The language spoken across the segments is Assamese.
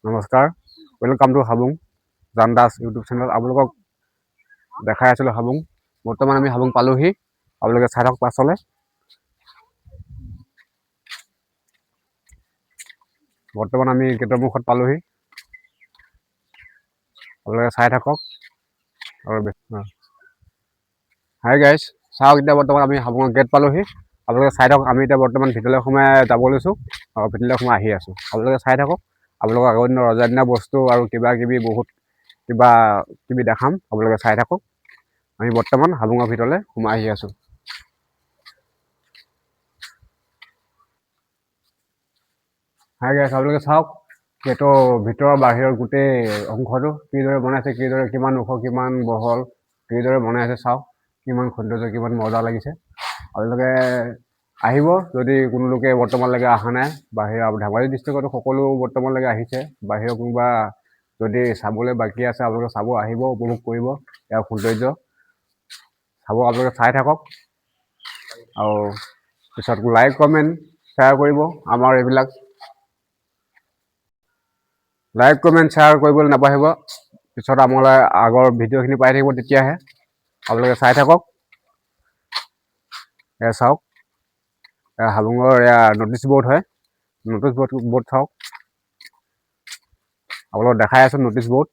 নমস্কাৰ, ৱেলকাম টু হাবুং জান দাস ইউটিউব চেনেল। আপোনালোকক দেখাই আছিলোঁ হাবুং। বৰ্তমান আমি হাবুং পালোহি, আপোনালোকে চাই থাকক পাছলৈ। বৰ্তমান আমি গেটৰ মুখত পালোহি, আপোনালোকে চাই থাকক। আৰু হাই গাইজ, চাওক এতিয়া বৰ্তমান আমি হাবুঙৰ গেট পালোহি। আপোনালোকে চাই থাকক। আমি এতিয়া বৰ্তমান ভিতৰলৈ সোমাই যাব লৈছোঁ আৰু ভিতৰলৈ সোমাই আহি আছোঁ। আপোনালোকে চাই থাকক। আপোনালোকক আগৰ দিনৰ ৰজা দিনীয়া বস্তু আৰু কিবা কিবি বহুত কিবা কিবি দেখাম, আপোনালোকে চাই থাকক। আমি বৰ্তমান হাবুঙৰ ভিতৰলৈ সোমাই আহি আছোঁ। হাই গাইজ, আপোনালোকে চাওক গেটৰ ভিতৰৰ বাহিৰৰ গোটেই অংশটো কিদৰে বনাইছে, কিদৰে কিমান ওখ কিমান বহল কিদৰে বনাইছে চাওক। কিমান সৌন্দৰ্য, কিমান মজা লাগিছে। আপোনালোকে আহিব যদি কোনো লোকে বৰ্তমানলৈকে অহা নাই। বাহিৰৰ ধেমাজি ডিষ্ট্ৰিক্টতো সকলো বৰ্তমানলৈকে আহিছে। বাহিৰৰ কোনোবা যদি চাবলৈ বাকী আছে, আপোনালোকে চাব আহিব, উপভোগ কৰিব ইয়াৰ সৌন্দৰ্য চাব। আপোনালোকে চাই থাকক আৰু পিছত লাইক কমেণ্ট শ্বেয়াৰ কৰিব। আমাৰ এইবিলাক লাইক কমেণ্ট শ্বেয়াৰ কৰিবলৈ নাপাহৰিব। পিছত আমালৈ আগৰ ভিডিঅ'খিনি পাই থাকিব, তেতিয়াহে আপোনালোকে চাই থাকক। এয়া চাওক, এয়া হাবুঙৰ এয়া নটিচ বৰ্ড হয়। নটিচ বৰ্ড চাওক, আপোনালোকক দেখাই আছোঁ নটিচ বৰ্ড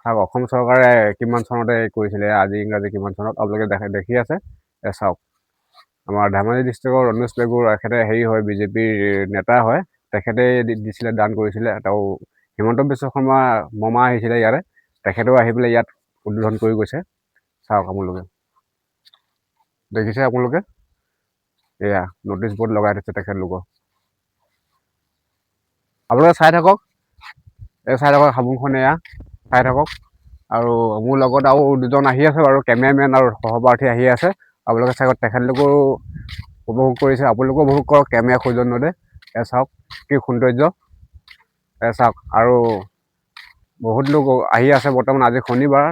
চাওক। অসম চৰকাৰে কিমান চনতে কৰিছিলে, আজি ইংৰাজী কিমান চনত আপোনালোকে দেখি আছে। এয়া চাওক, আমাৰ ধেমাজি ডিষ্ট্ৰিক্টৰ ৰমেশ পেগুৰ এখেতে হেৰি হয়, বিজেপিৰ নেতা হয়। তেখেতে দিছিলে, দান কৰিছিলে। তেওঁ হিমন্ত বিশ্ব শৰ্মা মামা আহিছিলে ইয়াতে, তেখেতেও আহি পেলাই ইয়াত উদ্বোধন কৰি গৈছে। চাওক আপোনালোকে দেখিছে। আপোনালোকে এয়া নটিচ বৰ্ড লগাই থৈছে তেখেতলোকৰ। আপোনালোকে চাই থাকক, চাই থাকক হাবুংখন। এয়া চাই থাকক। আৰু মোৰ লগত আৰু দুজন আহি আছে বাৰু, কেমেৰামেন আৰু সহপাঠী আহি আছে। আপোনালোকে চাই তেখেতলোকেও উপভোগ কৰিছে, আপোনালোকেও উপভোগ কৰক কেমেৰা সৌজন্যতে। এয়া চাওক কি সৌন্দৰ্য, এয়া চাওক। আৰু বহুত লোক আহি আছে বৰ্তমান। আজি শনিবাৰ,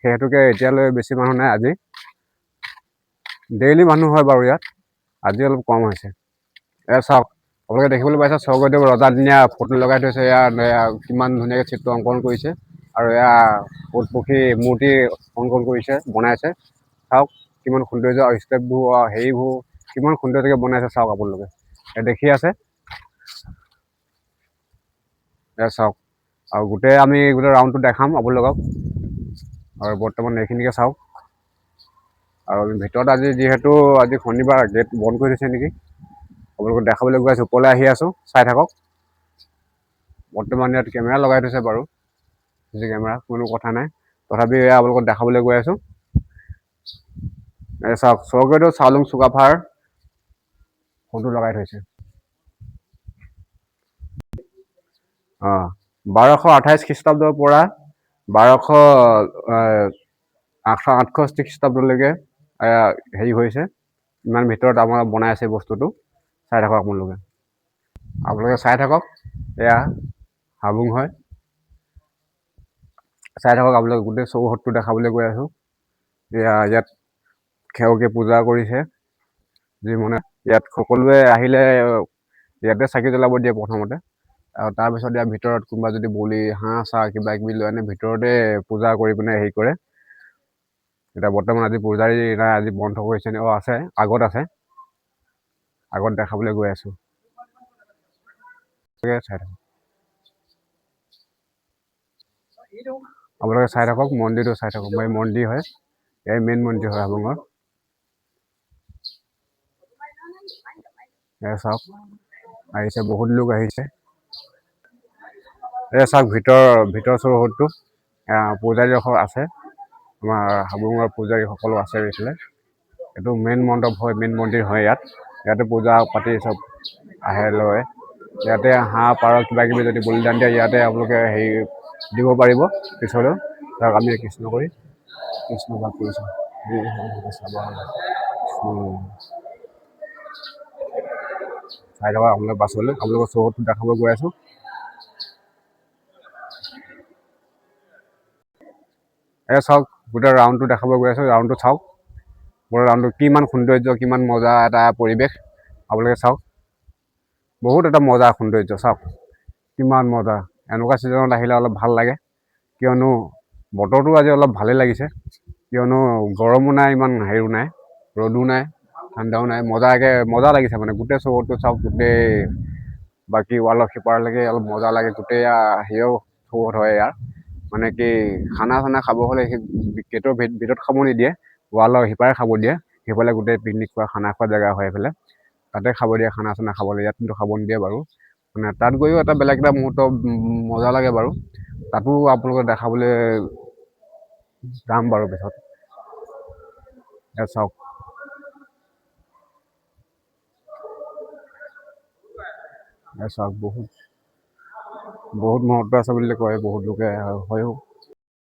সেইহেতুকে এতিয়ালৈ বেছি মানুহ নাই। আজি ডেইলি মানুহ হয় বাৰু ইয়াত, আজি অলপ কম হৈছে। এয়া চাওক, আপোনালোকে দেখিবলৈ পাইছে স্বৰ্গদেউ ৰজাদিনীয়া ফটো লগাই থৈছে। এয়া কিমান ধুনীয়াকৈ চিত্ৰ অংকন কৰিছে। আৰু এয়া উট পক্ষী মূৰ্তি অংকন কৰিছে, বনাইছে। চাওক কিমান সৌন্দৰ্য, ষ্টেপবোৰ হেৰিবোৰ কিমান সৌন্দৰ্যকৈ বনাইছে চাওক। আপোনালোকে দেখি আছে। এয়া চাওক, আৰু গোটেই আমি গোটেই ৰাউণ্ডটো দেখাম আপোনালোকক। আৰু বৰ্তমান এইখিনিকে চাওক। আৰু ভিতৰত আজি যিহেতু আজি শনিবাৰ, গেট বন্ধ কৰি দিছে নেকি, আপোনালোকক দেখাবলৈ গৈ আছোঁ। ওপৰলৈ আহি আছোঁ, চাই থাকক। বৰ্তমান ইয়াত কেমেৰা লগাই থৈছে বাৰু, CC কেমেৰা, কোনো কথা নাই। তথাপি এয়া আপোনালোকক দেখাবলৈ গৈ আছোঁ। এই চাওক, স্বৰ্গদেউ চাওলুং চুকাফাৰ ফটো লগাই থৈছে। 1228 খ্ৰীষ্টাব্দৰ পৰা 1268 খ্ৰীষ্টাব্দলৈকে হেৰি হৈছে। ইমান ভিতৰত আমাৰ বনাই আছে বস্তুটো। চাই থাকক আপোনালোকে। চাই থাকক। এয়া হাবুং হয়, চাই থাকক। আপোনালোকে গোটেই চৌহদটো দেখাবলৈ গৈ আছোঁ। ইয়াত সেৱকে পূজা কৰিছে। যি মানে ইয়াত সকলোৱে আহিলে ইয়াতে চাকি জ্বলাব দিয়ে প্ৰথমতে। আৰু তাৰপিছত ইয়াৰ ভিতৰত কোনোবা যদি বলি হাঁহ চাহ কিবা কিবি লৈ আনে, ভিতৰতে পূজা কৰি পিনে হেৰি কৰে। এতিয়া বৰ্তমান আজি পূজাৰী নাই, আজি বন্ধ কৰিছে। আছে, আগত আছে, আগত দেখাবলৈ গৈ আছোঁ। চাই থাকক, আপোনালোকে চাই থাকক। মন্দিৰটো চাই থাকক। এই মন্দিৰ হয়, এই মেইন মন্দিৰ হয় হাবুঙৰ। এয়া চাওক, আহিছে, বহুত লোক আহিছে। এয়া চাওক ভিতৰ চৌহদটো। পূজাৰী আছে, আমাৰ হাবুঙৰ পূজাৰী সকলো আছে এইফালে। এইটো মেইন মণ্ডপ হয়, মেইন মন্দিৰ হয় ইয়াত। ইয়াতে পূজা পাতি চব আহে লয়। ইয়াতে হাঁহ পাৰ কিবা কিবি যদি বলিদান দিয়ে, ইয়াতে আপোনালোকে হেৰি দিব পাৰিব পিছলৈ। ধৰক আমি কৃষ্ণ কৰি কৃষ্ণ ভাগ কৰিছোঁ। চাই থকা আপোনালোকে পাছলৈ আপোনালোকৰ চৌহদটো দেখাব গৈ আছোঁ। চাওক, গোটেই ৰাউণ্ডটো দেখাব গৈ আছোঁ। ৰাউণ্ডটো চাওক, গোটেই ৰাউণ্ডটো কিমান সৌন্দৰ্য, কিমান মজা এটা পৰিৱেশ। আপোনালোকে চাওক, বহুত এটা মজা সৌন্দৰ্য। চাওক কিমান মজা। এনেকুৱা ছিজনত আহিলে অলপ ভাল লাগে, কিয়নো বতৰটো আজি অলপ ভালেই লাগিছে, কিয়নো গৰমো নাই ইমান হেৰিও নাই, ৰ'দো নাই ঠাণ্ডাও নাই, মজা লাগিছে মানে গোটেই চৌহদটো চাওক, গোটেই বাকী ৱালৰ সিপাৰলৈকে অলপ মজা লাগে, গোটেই হেৰিও চৌহদ হয় ইয়াৰ, মানে কি খানা চানা খাব হ'লে সেই গেটৰ ভিতৰত খাব নিদিয়ে, ৱালৰ সিপাৰে খাব দিয়ে, সেইফালে গোটেই পিকনিক খোৱা খানা খোৱা জেগা হয় সেইফালে, তাতে খাব দিয়ে খানা চানা খাবলৈ, ইয়াত কিন্তু খাব নিদিয়ে বাৰু, মানে তাত গৈও এটা বেলেগ এটা মুহূৰ্ত মজা লাগে বাৰু, তাতো আপোনালোকক দেখাবলৈ যাম বাৰু পিছত। ইয়াত চাওক বহুত বহুত মহত্ব আছে বুলি কয় বহুত লোকে, হয়ও